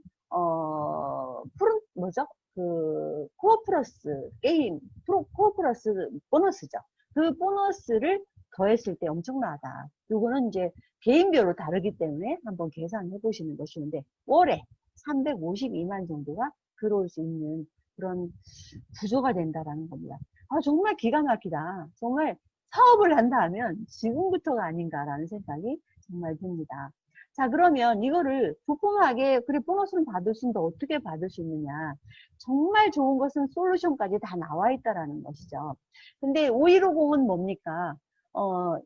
Speaker 1: 뭐죠? 그 코어 플러스 게임 코어 플러스 보너스죠. 그 보너스를 더했을 때 엄청나다. 요거는 이제 개인별로 다르기 때문에 한번 계산해 보시는 것이는데 월에 352만 정도가 들어올 수 있는 그런 구조가 된다라는 겁니다. 아, 정말 기가 막히다. 정말 사업을 한다 하면 지금부터가 아닌가라는 생각이 정말 듭니다. 자, 그러면 이거를 부품하게 그래 보너스는 받을 수 있는데 어떻게 받을 수 있느냐. 정말 좋은 것은 솔루션까지 다 나와 있다라는 것이죠. 근데 5150은 뭡니까?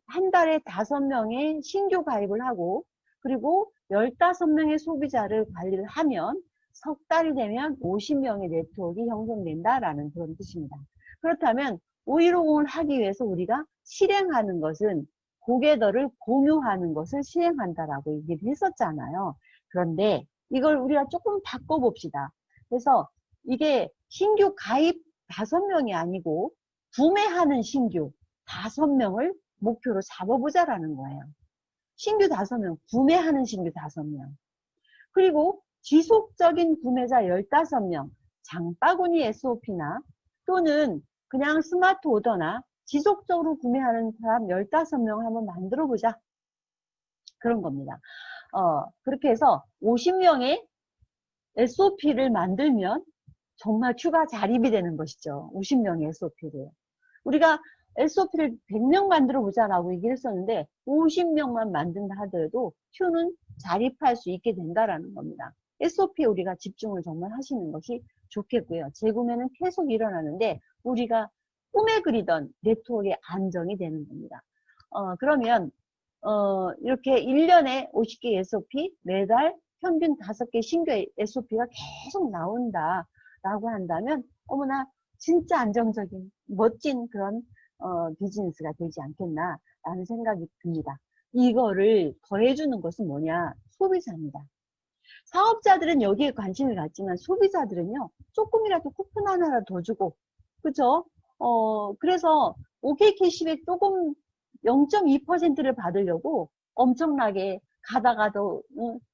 Speaker 1: 한 달에 5명의 신규 가입을 하고 그리고 15명의 소비자를 관리를 하면 석 달이 되면 50명의 네트워크가 형성된다라는 그런 뜻입니다. 그렇다면 5150을 하기 위해서 우리가 실행하는 것은 고객들을 공유하는 것을 시행한다라고 얘기를 했었잖아요. 그런데 이걸 우리가 조금 바꿔봅시다. 그래서 이게 신규 가입 5명이 아니고 구매하는 신규 5명을 목표로 잡아보자라는 거예요. 신규 5명, 구매하는 신규 5명. 그리고 지속적인 구매자 15명, 장바구니 SOP나 또는 그냥 스마트 오더나 지속적으로 구매하는 사람 15명 한번 만들어 보자. 그런 겁니다. 그렇게 해서 50명의 SOP를 만들면 정말 추가 자립이 되는 것이죠. 50명의 SOP를. 우리가 SOP를 100명 만들어 보자라고 얘기를 했었는데 50명만 만든다 하더라도 큐는 자립할 수 있게 된다라는 겁니다. SOP에 우리가 집중을 정말 하시는 것이 좋겠고요. 재구매는 계속 일어나는데 우리가 꿈에 그리던 네트워크의 안정이 되는 겁니다. 그러면 이렇게 1년에 50개 SOP, 매달 평균 5개 신규 SOP가 계속 나온다라고 한다면 어머나 진짜 안정적인 멋진 그런 비즈니스가 되지 않겠나라는 생각이 듭니다. 이거를 더해주는 것은 뭐냐? 소비자입니다. 사업자들은 여기에 관심을 갖지만 소비자들은요, 조금이라도 쿠폰 하나라도 더 주고, 그죠? 그래서 OK 캐시백 조금 0.2%를 받으려고 엄청나게 가다가도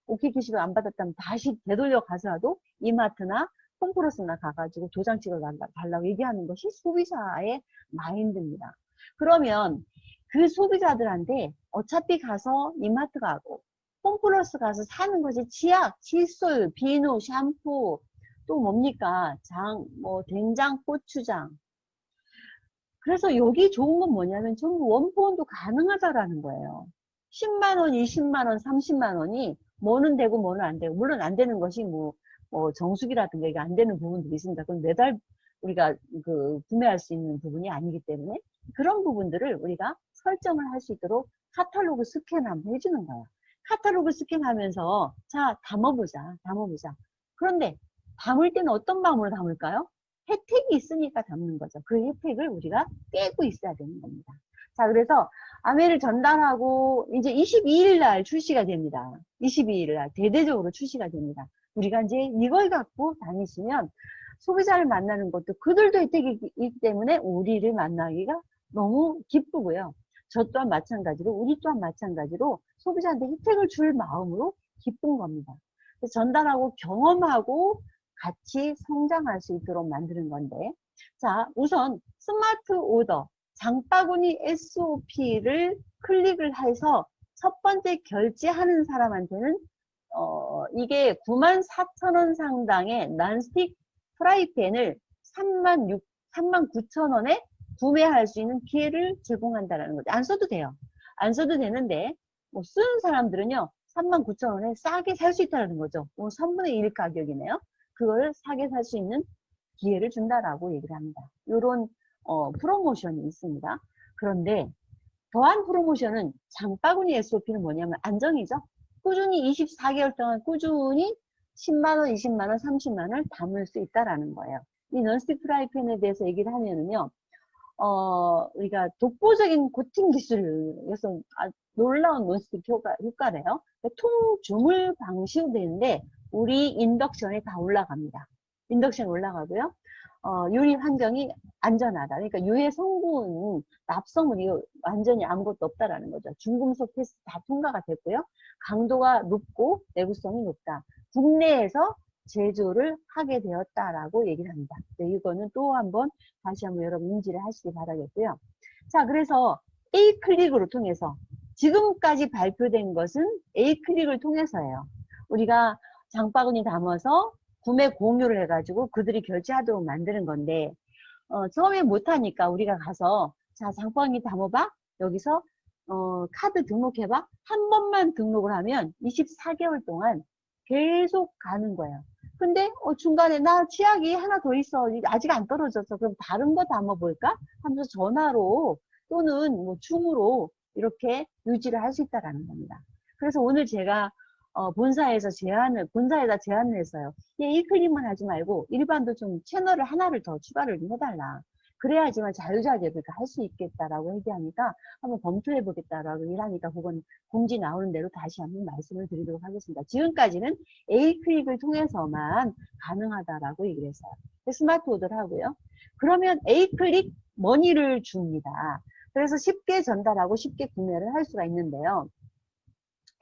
Speaker 1: OK 캐시백 안 받았다면 다시 되돌려 가서라도 이마트나 홈플러스나 가가지고 도장 찍어 달라고 얘기하는 것이 소비자의 마인드입니다. 그러면 그 소비자들한테 어차피 가서 이마트 가고 홈플러스 가서 사는 것이 치약, 칫솔, 비누, 샴푸, 또 뭡니까? 된장, 고추장. 그래서 여기 좋은 건 뭐냐면 전부 원포원도 가능하다라는 거예요. 10만원, 20만원, 30만원이 뭐는 되고 뭐는 안 되고, 물론 안 되는 것이 정수기라든가 이게 안 되는 부분들이 있습니다. 그럼 매달 우리가 구매할 수 있는 부분이 아니기 때문에 그런 부분들을 우리가 설정을 할 수 있도록 카탈로그 스캔 한번 해주는 거예요. 카탈로그 스캔하면서 자 담아보자. 그런데 담을 때는 어떤 마음으로 담을까요? 혜택이 있으니까 담는 거죠. 그 혜택을 우리가 꿰고 있어야 되는 겁니다. 자, 그래서 아메를 전달하고 이제 22일 날 출시가 됩니다. 22일 날 대대적으로 출시가 됩니다. 우리가 이제 이걸 갖고 다니시면 소비자를 만나는 것도 그들도 혜택이 있기 때문에 우리를 만나기가 너무 기쁘고요. 저 또한 마찬가지로 우리 또한 마찬가지로 소비자한테 혜택을 줄 마음으로 기쁜 겁니다. 그래서 전달하고 경험하고 같이 성장할 수 있도록 만드는 건데, 자, 우선 스마트 오더 장바구니 SOP를 클릭을 해서 첫 번째 결제하는 사람한테는 이게 94,000원 상당의 난스틱 프라이팬을 39,000원에 구매할 수 있는 기회를 제공한다라는 거죠. 안 써도 돼요. 안 써도 되는데 뭐 쓰는 사람들은요 39,000원에 싸게 살 수 있다는 거죠. 뭐 3분의 1 가격이네요. 그걸 싸게 살 수 있는 기회를 준다라고 얘기를 합니다. 이런 프로모션이 있습니다. 그런데 더한 프로모션은 장바구니 SOP는 뭐냐면 안정이죠. 꾸준히 24개월 동안 꾸준히 10만원, 20만원, 30만원을 담을 수 있다라는 거예요. 이 non-stick 프라이팬에 대해서 얘기를 하면은요, 우리가 독보적인 코팅 기술에서 놀라운 논스틱 효과래요. 통주물 방식으로 되는데 우리 인덕션에 다 올라갑니다. 인덕션 올라가고요. 유리 환경이 안전하다. 그러니까 유해 성분, 납성물이 완전히 아무것도 없다라는 거죠. 중금속 테스트 다 통과가 됐고요. 강도가 높고 내구성이 높다. 국내에서 제조를 하게 되었다라고 얘기를 합니다. 네, 이거는 또 한번 다시 한번 여러분 인지를 하시기 바라겠고요. 자, 그래서 A클릭으로 통해서 지금까지 발표된 것은 A클릭을 통해서예요. 우리가 장바구니 담아서 구매 공유를 해가지고 그들이 결제하도록 만드는 건데 처음에 못하니까 우리가 가서 자 장바구니 담아봐 여기서 카드 등록해봐 한 번만 등록을 하면 24개월 동안 계속 가는 거예요. 근데 중간에 나 치약이 하나 더 있어 아직 안 떨어졌어 그럼 다른 거 담아볼까 하면서 전화로 또는 뭐 줌으로 이렇게 유지를 할 수 있다라는 겁니다. 그래서 오늘 제가 본사에다 제안을 했어요. 이 클릭만 하지 말고 일반도 좀 채널을 하나를 더 추가를 좀 해달라. 그래야지만 자유자재를 할 수 있겠다라고 얘기하니까 한번 검토해 보겠다라고 일하니까 그건 공지 나오는 대로 다시 한번 말씀을 드리도록 하겠습니다. 지금까지는 A 클릭을 통해서만 가능하다라고 얘기를 했어요. 스마트 오더를 하고요. 그러면 A 클릭 머니를 줍니다. 그래서 쉽게 전달하고 쉽게 구매를 할 수가 있는데요.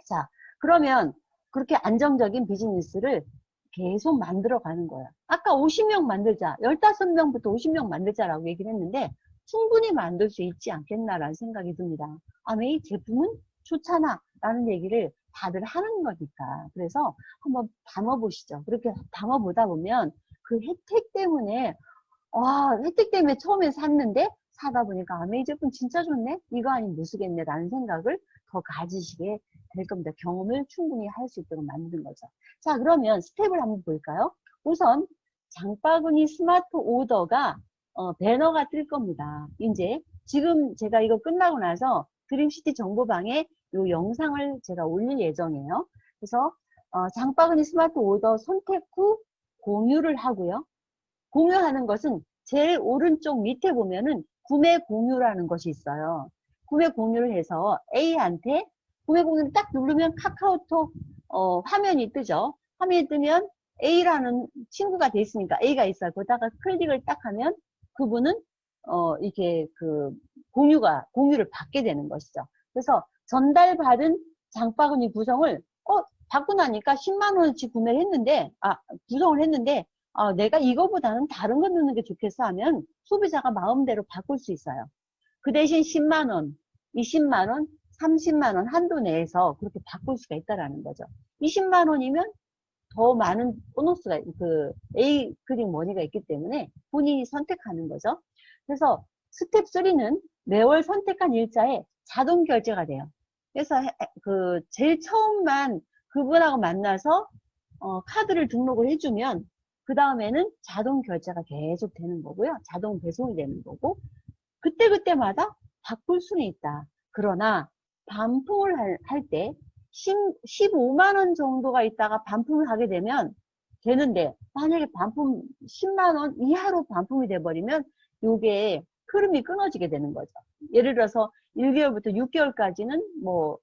Speaker 1: 자, 그러면 그렇게 안정적인 비즈니스를 계속 만들어 가는 거예요. 아까 50명 만들자, 15명부터 50명 만들자라고 얘기를 했는데 충분히 만들 수 있지 않겠나라는 생각이 듭니다. 이 제품은 좋잖아 라는 얘기를 다들 하는 거니까. 그래서 한번 담아보시죠. 그렇게 담아보다 보면 그 혜택 때문에 혜택 때문에 처음에 샀는데 사다 보니까 이 제품 진짜 좋네? 이거 아니면 못 쓰겠네 라는 생각을 더 가지시게 될 겁니다. 경험을 충분히 할 수 있도록 만드는 거죠. 자, 그러면 스텝을 한번 볼까요? 우선 장바구니 스마트 오더가 배너가 뜰 겁니다. 이제 지금 제가 이거 끝나고 나서 드림시티 정보방에 이 영상을 제가 올릴 예정이에요. 그래서 장바구니 스마트 오더 선택 후 공유를 하고요. 공유하는 것은 제일 오른쪽 밑에 보면은 구매 공유라는 것이 있어요. 구매 공유를 해서 A한테 구매 공유를 딱 누르면 카카오톡 화면이 뜨죠. 화면이 뜨면 A라는 친구가 돼 있으니까 A가 있어요. 거기다가 클릭을 딱 하면 그분은 이렇게 그 공유를 받게 되는 것이죠. 그래서 전달받은 장바구니 구성을 받고 나니까 10만 원어치 구매를 했는데 구성을 했는데 내가 이거보다는 다른 거 넣는 게 좋겠어 하면 소비자가 마음대로 바꿀 수 있어요. 그 대신 10만 원, 20만 원, 30만 원 한도 내에서 그렇게 바꿀 수가 있다라는 거죠. 20만 원이면 더 많은 보너스가 그 A 클릭 머니가 있기 때문에 본인이 선택하는 거죠. 그래서 스텝 3는 매월 선택한 일자에 자동 결제가 돼요. 그래서 그 제일 처음만 그분하고 만나서 카드를 등록을 해주면 그 다음에는 자동 결제가 계속 되는 거고요. 자동 배송이 되는 거고 그때그때마다 바꿀 수는 있다. 그러나 반품을 할 때 15만 원 정도가 있다가 반품을 하게 되는데 만약에 반품 10만 원 이하로 반품이 돼버리면 이게 흐름이 끊어지게 되는 거죠. 예를 들어서 1개월부터 6개월까지는 뭐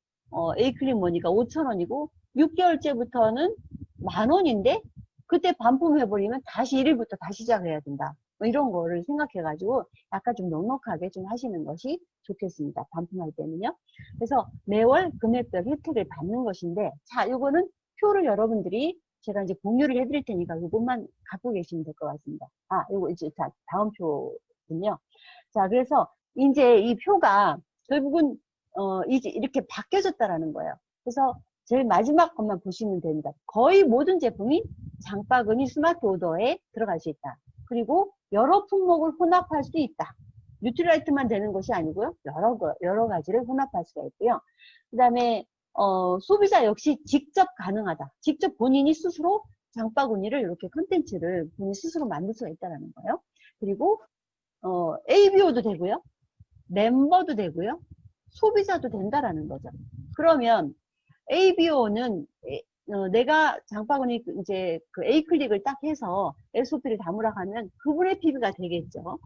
Speaker 1: A클릭 머니가 5,000원이고 6개월째부터는 10,000원인데 그때 반품해버리면 다시 1일부터 다시 시작해야 된다. 뭐 이런 거를 생각해가지고 약간 좀 넉넉하게 좀 하시는 것이 좋겠습니다. 반품할 때는요. 그래서 매월 금액별 혜택을 받는 것인데, 자, 요거는 표를 여러분들이 제가 이제 공유를 해드릴 테니까 이것만 갖고 계시면 될 것 같습니다. 요거 이제 다음 표군요. 자, 그래서 이제 이 표가 결국은 이제 이렇게 바뀌어졌다라는 거예요. 그래서 제일 마지막 것만 보시면 됩니다. 거의 모든 제품이 장바구니 스마트 오더에 들어갈 수 있다. 그리고 여러 품목을 혼합할 수 있다. 뉴트리라이트만 되는 것이 아니고요. 여러 가지를 혼합할 수가 있고요. 그 다음에 소비자 역시 직접 가능하다. 직접 본인이 스스로 장바구니를 이렇게 컨텐츠를 본인 스스로 만들 수가 있다는 거예요. 그리고 ABO도 되고요. 멤버도 되고요. 소비자도 된다라는 거죠. 그러면 ABO는 내가 장바구니 이제 그 A 클릭을 딱 해서 SOP를 담으라 하면 그분의 PB가 되겠죠.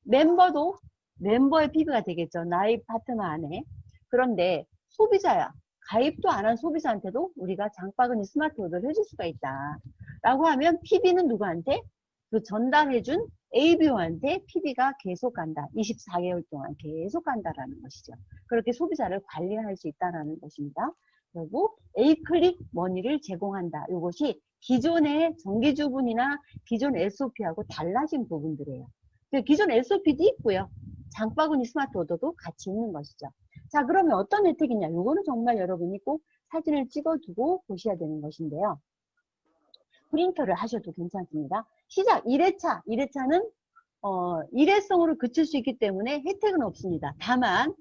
Speaker 1: 멤버도 멤버의 PB가 되겠죠. 나의 파트너 안에. 그런데 소비자야. 가입도 안 한 소비자한테도 우리가 장바구니 스마트 오더를 해줄 수가 있다. 라고 하면 PB는 누구한테? 그 전달해준 ABO한테 PB가 계속 간다. 24개월 동안 계속 간다라는 것이죠. 그렇게 소비자를 관리할 수 있다는 것입니다. 그리고 A클릭 머니를 제공한다. 이것이 기존의 정기주분이나 기존 SOP하고 달라진 부분들이에요. 기존 SOP도 있고요. 장바구니 스마트 오더도 같이 있는 것이죠. 자, 그러면 어떤 혜택이냐? 이거는 정말 여러분이 꼭 사진을 찍어두고 보셔야 되는 것인데요. 프린터를 하셔도 괜찮습니다. 시작 1회차. 1회차는 일회성으로 그칠 수 있기 때문에 혜택은 없습니다. 다만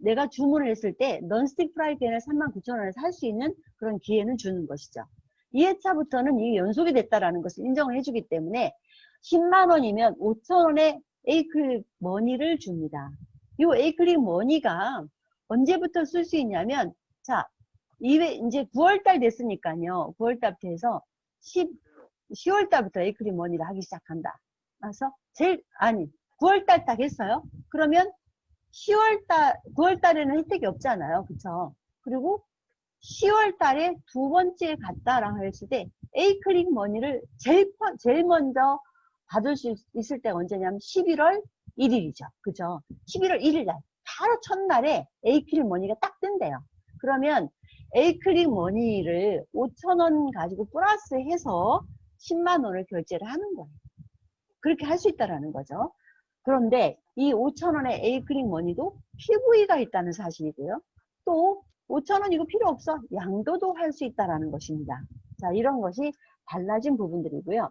Speaker 1: 내가 주문을 했을 때 넌스틱 프라이팬을 39,000원에 살 수 있는 그런 기회는 주는 것이죠. 2회차부터는 이게 연속이 됐다라는 것을 인정을 해주기 때문에 10만 원이면 5,000원의 에이클릭 머니를 줍니다. 이 에이클릭 머니가 언제부터 쓸 수 있냐면, 자, 이제 9월달 됐으니까요. 9월달부터 해서 10월달부터 에이클릭 머니를 하기 시작한다. 그래서 9월달 딱 했어요. 그러면 9월달에는 혜택이 없잖아요. 그쵸? 그리고 10월달에 두 번째 갔다라고 했을 때 A클릭 머니를 제일 먼저 받을 수 있을 때가 언제냐면 11월 1일이죠. 그죠? 11월 1일 날 바로 첫날에 A클릭 머니가 딱 뜬대요. 그러면 A클릭 머니를 5,000원 가지고 플러스 해서 10만 원을 결제를 하는 거예요. 그렇게 할 수 있다라는 거죠. 그런데 이 5,000원의 A클릭 머니도 PV가 있다는 사실이고요. 또 5,000원 이거 필요 없어. 양도도 할 수 있다라는 것입니다. 자, 이런 것이 달라진 부분들이고요.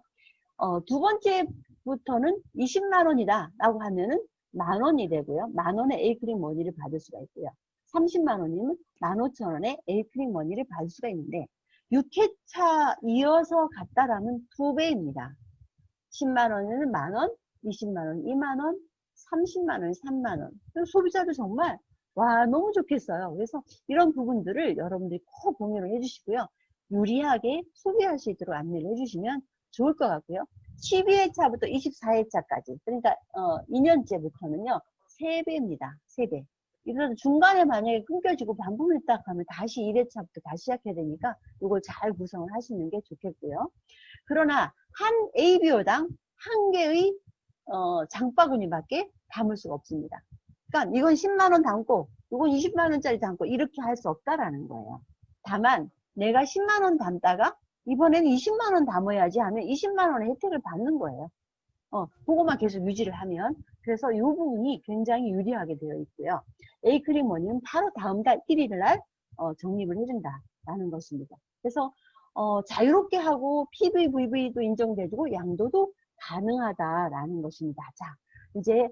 Speaker 1: 두 번째부터는 20만 원이다 라고 하면은 만 원이 되고요. 만 원의 A클릭 머니를 받을 수가 있고요. 30만 원이면 15,000원의 A클릭 머니를 받을 수가 있는데 6회차 이어서 갔다라면 2배입니다. 10만 원에는 만 원, 20만 원, 2만 원, 30만 원, 3만 원. 소비자도 정말 와 너무 좋겠어요. 그래서 이런 부분들을 여러분들이 꼭 공유를 해주시고요. 유리하게 소비할 수 있도록 안내를 해주시면 좋을 것 같고요. 12회차부터 24회차까지 그러니까 2년째부터는요. 3배입니다. 3배. 이래서 중간에 만약에 끊겨지고 반품했다 하면 다시 1회차부터 다시 시작해야 되니까 이걸 잘 구성을 하시는 게 좋겠고요. 그러나 한 ABO당 한 개의 장바구니밖에 담을 수가 없습니다. 그러니까 이건 10만 원 담고 이건 20만 원짜리 담고 이렇게 할 수 없다라는 거예요. 다만 내가 10만 원 담다가 이번에는 20만 원 담아야지 하면 20만 원의 혜택을 받는 거예요. 그거만 계속 유지를 하면. 그래서 이 부분이 굉장히 유리하게 되어 있고요. A클릭 머니는 바로 다음 달 1일 날 적립을 해준다라는 것입니다. 그래서 자유롭게 하고 PVV도 인정돼주고 양도도 가능하다라는 것입니다. 자, 이제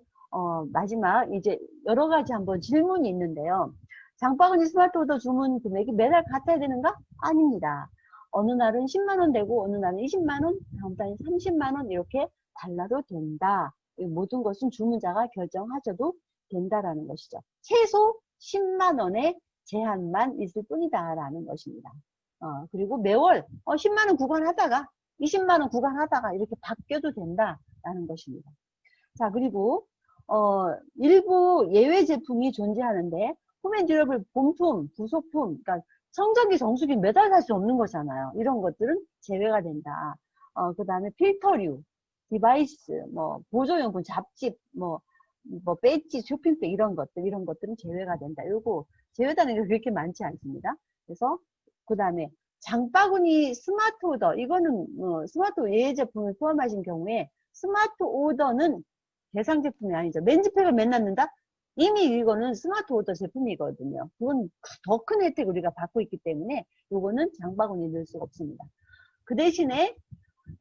Speaker 1: 마지막 이제 여러 가지 한번 질문이 있는데요. 장바구니 스마트 오더 주문 금액이 매달 같아야 되는가? 아닙니다. 어느 날은 10만 원 되고 어느 날은 20만 원, 다음 달은 30만 원 이렇게 달라도 된다. 모든 것은 주문자가 결정하셔도 된다라는 것이죠. 최소 10만 원의 제한만 있을 뿐이다라는 것입니다. 그리고 매월 10만 원 구간하다가 20만 원 구간하다가 이렇게 바뀌어도 된다라는 것입니다. 자, 그리고 일부 예외 제품이 존재하는데 홈앤듀러블 본품, 부속품, 그러니까 청정기, 정수기 매달 살 수 없는 거잖아요. 이런 것들은 제외가 된다. 그 다음에 필터류, 디바이스, 뭐 보조용품, 잡지, 뭐 배지, 쇼핑백 이런 것들은 제외가 된다. 요거 제외되는 게 그렇게 많지 않습니다. 그래서 그 다음에 장바구니 스마트 오더, 이거는 스마트 예외 제품을 포함하신 경우에 스마트 오더는 대상 제품이 아니죠. 맨즈팩을 맨날 넣는다? 이미 이거는 스마트 오더 제품이거든요. 그건 더 큰 혜택을 우리가 받고 있기 때문에 이거는 장바구니에 넣을 수가 없습니다. 그 대신에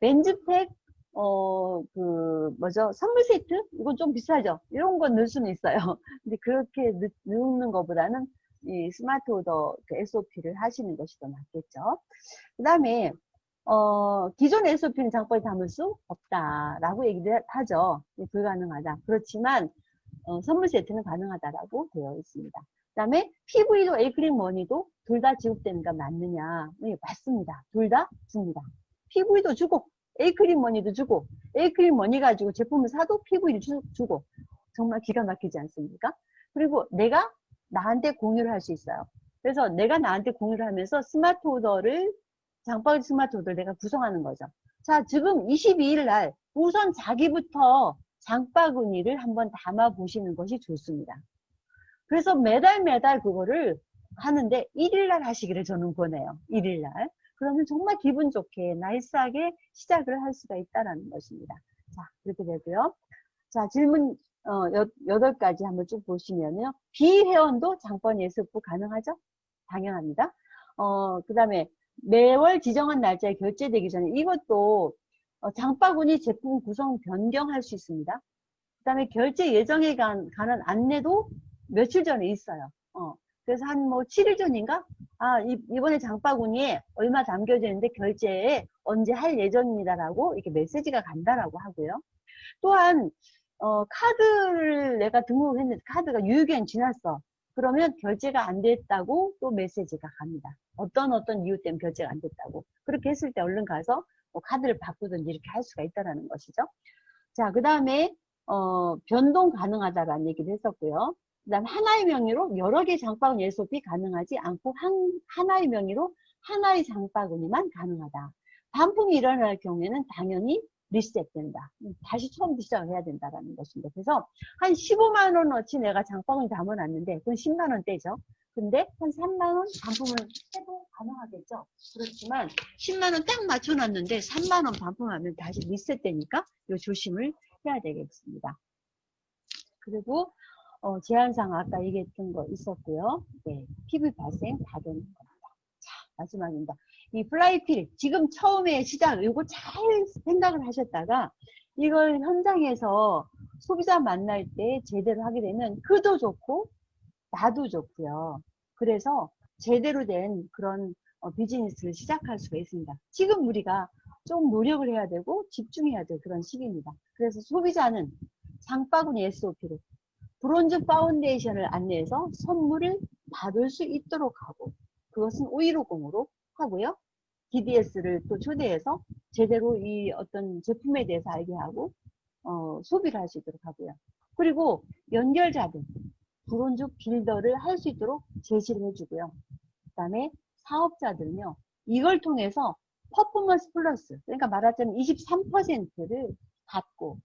Speaker 1: 맨즈팩 선물 세트? 이건 좀 비싸죠? 이런 건 넣을 수는 있어요. 근데 그렇게 넣는 것보다는 이 스마트 오더 그 SOP를 하시는 것이 더 낫겠죠. 그 다음에, 기존 SOP는 장바구니 담을 수 없다라고 얘기를 하죠. 불가능하다. 그렇지만, 선물 세트는 가능하다라고 되어 있습니다. 그 다음에 PV도 에이크릴 머니도 둘 다 지급되는가 맞느냐? 네, 맞습니다. 둘 다 줍니다. PV도 주고 에이크릴 머니도 주고 에이크릴 머니 가지고 제품을 사도 PV를 주고 정말 기가 막히지 않습니까? 그리고 내가 나한테 공유를 할 수 있어요. 그래서 내가 나한테 공유를 하면서 스마트 오더를 장바구니 스마트 오더를 내가 구성하는 거죠. 자, 지금 22일 날 우선 자기부터 장바구니를 한번 담아 보시는 것이 좋습니다. 그래서 매달 그거를 하는데 1일날 하시기를 저는 권해요. 1일날. 그러면 정말 기분 좋게 나이스하게 시작을 할 수가 있다는 것입니다. 자, 그렇게 되고요. 자, 질문 8가지 한번 쭉 보시면요. 비회원도 장바구니 SOP 가능하죠? 당연합니다. 그 다음에 매월 지정한 날짜에 결제되기 전에 이것도 장바구니 제품 구성 변경할 수 있습니다. 그 다음에 결제 예정에 관한 안내도 며칠 전에 있어요. 그래서 한 7일 전인가? 이번에 장바구니에 얼마 담겨져 있는데 결제에 언제 할 예정입니다라고 이렇게 메시지가 간다라고 하고요. 또한, 카드를 내가 등록했는데 카드가 유효기간 지났어. 그러면 결제가 안 됐다고 또 메시지가 갑니다. 어떤 이유 때문에 결제가 안 됐다고. 그렇게 했을 때 얼른 가서 카드를 바꾸든지 이렇게 할 수가 있다는 것이죠. 자, 그 다음에, 변동 가능하다라는 얘기를 했었고요. 그 다음 하나의 명의로 여러 개 장바구니 SOP 가능하지 않고 하나의 명의로 하나의 장바구니만 가능하다. 반품이 일어날 경우에는 당연히 리셋된다. 다시 처음부터 시작을 해야 된다라는 것입니다. 그래서 한 15만 원어치 내가 장바구니 담아놨는데 그건 10만 원대죠. 근데 한 3만 원 반품을 해도 가능하겠죠. 그렇지만 10만 원 딱 맞춰놨는데 3만 원 반품하면 다시 리셋되니까 이 조심을 해야 되겠습니다. 그리고 제한사항 아까 얘기했던 거 있었고요. 네, PV 발생 다 되는 겁니다. 자, 마지막입니다. 이 플라이필 지금 처음에 시작 이거 잘 생각을 하셨다가 이걸 현장에서 소비자 만날 때 제대로 하게 되면 그도 좋고 나도 좋고요. 그래서 제대로 된 그런 비즈니스를 시작할 수가 있습니다. 지금 우리가 좀 노력을 해야 되고 집중해야 될 그런 시기입니다. 그래서 소비자는 장바구니 SOP를 브론즈 파운데이션을 안내해서 선물을 받을 수 있도록 하고 그것은 515공으로 하고요. DDS를 또 초대해서 제대로 이 어떤 제품에 대해서 알게 하고 소비를 할 수 있도록 하고요. 그리고 연결자들 브론즈 빌더를 할 수 있도록 제시를 해주고요. 그 다음에 사업자들은요. 이걸 통해서 퍼포먼스 플러스 그러니까 말하자면 23%를 받고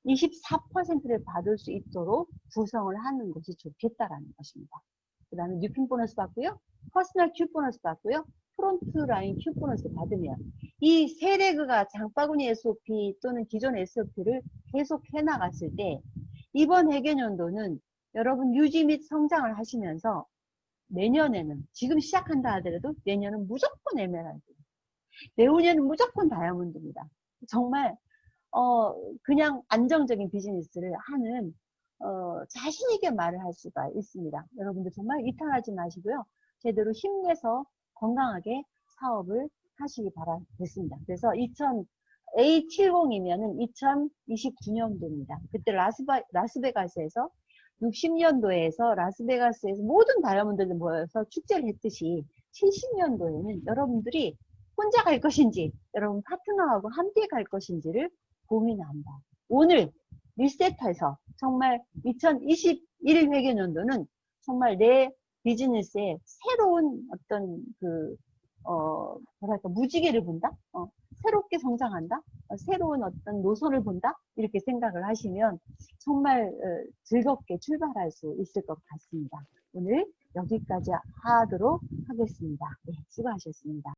Speaker 1: 24%를 받을 수 있도록 구성을 하는 것이 좋겠다라는 것입니다. 그 다음에 뉴핀 보너스 받고요. 퍼스널 큐 보너스 받고요. 프론트 라인 큐 보너스 받으면 이 세 레그가 장바구니 SOP 또는 기존 SOP를 계속 해나갔을 때 이번 회계연도는 여러분 유지 및 성장을 하시면서 내년에는 지금 시작한다 하더라도 내년은 무조건 에메랄드, 내후년은 무조건 다이아몬드입니다. 정말 그냥 안정적인 비즈니스를 하는 자신 있게 말을 할 수가 있습니다. 여러분들 정말 이탈하지 마시고요. 제대로 힘내서 건강하게 사업을 하시기 바라겠습니다. 그래서 A70이면은 2029년도입니다. 그때 라스베가스에서 60년도에서 라스베가스에서 모든 다이아몬드들 모여서 축제를 했듯이 70년도에는 여러분들이 혼자 갈 것인지 여러분 파트너하고 함께 갈 것인지를 고민한다. 오늘 리셋해서 정말 2021 회계연도는 정말 내 비즈니스에 새로운 어떤 무지개를 본다? 새롭게 성장한다? 새로운 어떤 노선을 본다? 이렇게 생각을 하시면 정말 즐겁게 출발할 수 있을 것 같습니다. 오늘 여기까지 하도록 하겠습니다. 네, 수고하셨습니다.